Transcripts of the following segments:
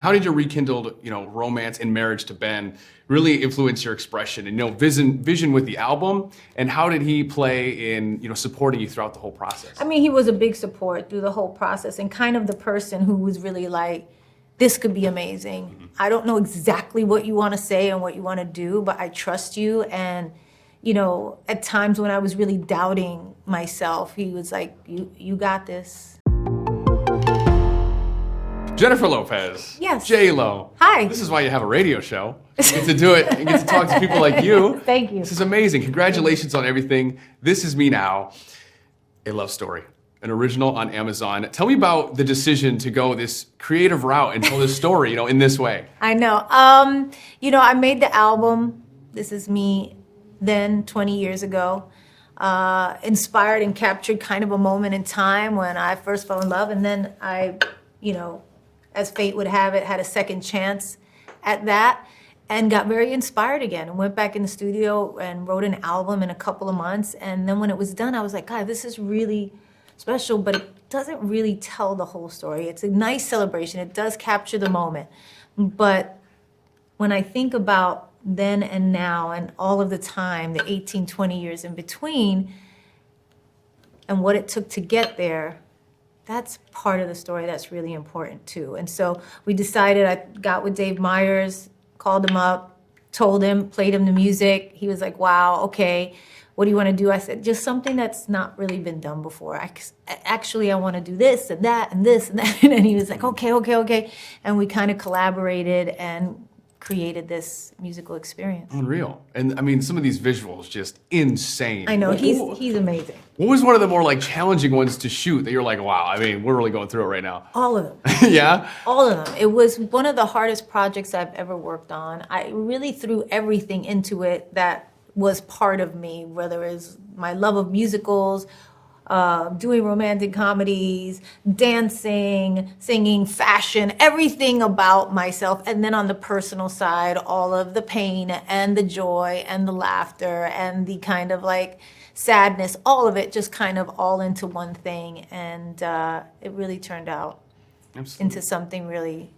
How did your rekindled, romance and marriage to Ben really influence your expression and, vision with the album? And how did he play in, supporting you throughout the whole process? I mean, he was a big support through the whole process and kind of the person who was really like, this could be amazing. Mm-hmm. I don't know exactly what you want to say and what you want to do, but I trust you. And, at times when I was really doubting myself, he was like, you got this. Jennifer Lopez. Yes. J-Lo. Hi. This is why you have a radio show. You get to do it and get to talk to people like you. Thank you. This is amazing. Congratulations on everything. This Is Me Now, a love story, an original on Amazon. Tell me about the decision to go this creative route and tell this story, in this way. I know. I made the album, This Is Me, then 20 years ago. Inspired and captured kind of a moment in time when I first fell in love. And then I, as fate would have it, had a second chance at that and got very inspired again and went back in the studio and wrote an album in a couple of months. And then when it was done, I was like, God, this is really special, but it doesn't really tell the whole story. It's a nice celebration. It does capture the moment. But when I think about then and now and all of the time, the 18, 20 years in between, and what it took to get there, that's part of the story that's really important too. And so we decided, I got with Dave Meyers, called him up, told him, played him the music. He was like, wow, okay, what do you want to do? I said, just something that's not really been done before. I want to do this and that and this and that. And he was like, okay. And we kind of collaborated and created this musical experience. Unreal. And I mean, some of these visuals, just insane. I know, he's amazing. What was one of the more challenging ones to shoot that you're like, wow, I mean, we're really going through it right now? All of them. Yeah? All of them. It was one of the hardest projects I've ever worked on. I really threw everything into it that was part of me, whether it was my love of musicals, doing romantic comedies, dancing, singing, fashion, everything about myself. And then on the personal side, all of the pain and the joy and the laughter and the kind of sadness, all of it just kind of all into one thing. And it really turned out into something really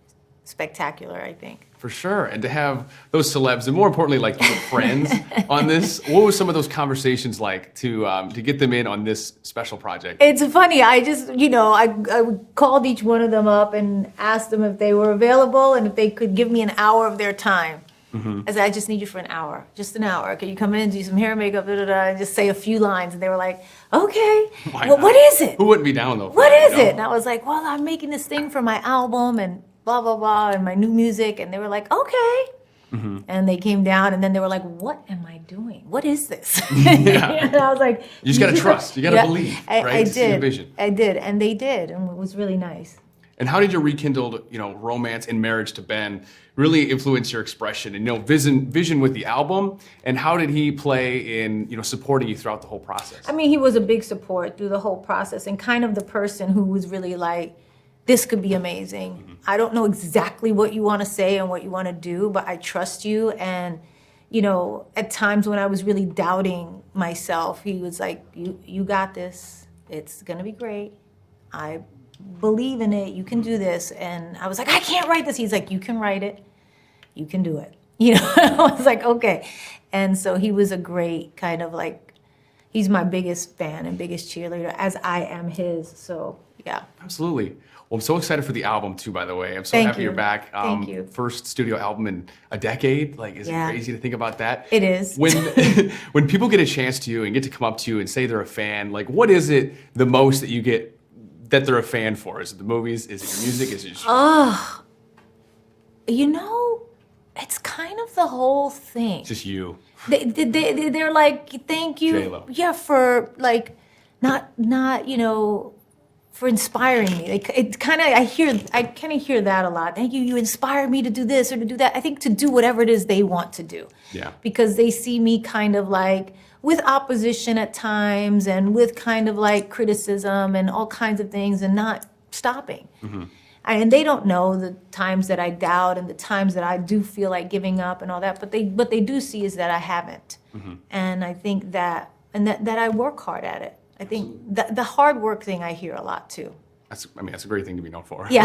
spectacular, I think. For sure. And to have those celebs, and more importantly, your friends on this, what was some of those conversations like to get them in on this special project? It's funny. I just, I called each one of them up and asked them if they were available and if they could give me an hour of their time. Mm-hmm. I said, I just need you for an hour, just an hour. Can you come in and do some hair and makeup, and just say a few lines? And they were like, okay. Well, what is it? Who wouldn't be down though? What is it? And I was like, well, I'm making this thing for my album and blah, blah, blah, and my new music. And they were like, okay. Mm-hmm. And they came down and then they were like, what am I doing? What is this? Yeah. And I was like, you just got to trust. You got to believe, right? I did. See the vision. I did. And they did. And it was really nice. And how did your rekindled, romance and marriage to Ben really influence your expression and, vision with the album? And how did he play in, supporting you throughout the whole process? I mean, he was a big support through the whole process and kind of the person who was really like, this could be amazing. Mm-hmm. I don't know exactly what you want to say and what you want to do, but I trust you. And, at times when I was really doubting myself, he was like, you got this. It's going to be great. I believe in it. You can do this. And I was like, I can't write this. He's like, you can write it. You can do it. I was like, okay. And so he was a great kind of he's my biggest fan and biggest cheerleader, as I am his. So, yeah. Absolutely. Well, I'm so excited for the album too, by the way. I'm so happy you're back. Thank you. First studio album in a decade. Is it crazy to think about that? It is. When people get a chance to you and get to come up to you and say they're a fan, what is it the most that you get that they're a fan for? Is it the movies? Is it your music? Is it just it's kind of the whole thing. It's just you. They're like, thank you. J-Lo. Yeah, for not for inspiring me. I kind of hear that a lot. Thank you. You inspired me to do this or to do that. I think to do whatever it is they want to do. Yeah. Because they see me kind of with opposition at times and with kind of criticism and all kinds of things and not stopping. Mm-hmm. And they don't know the times that I doubt and the times that I do feel like giving up and all that. But what they do see is that I haven't. Mm-hmm. And I think that I work hard at it. I think the hard work thing I hear a lot too. That's a great thing to be known for. Yeah.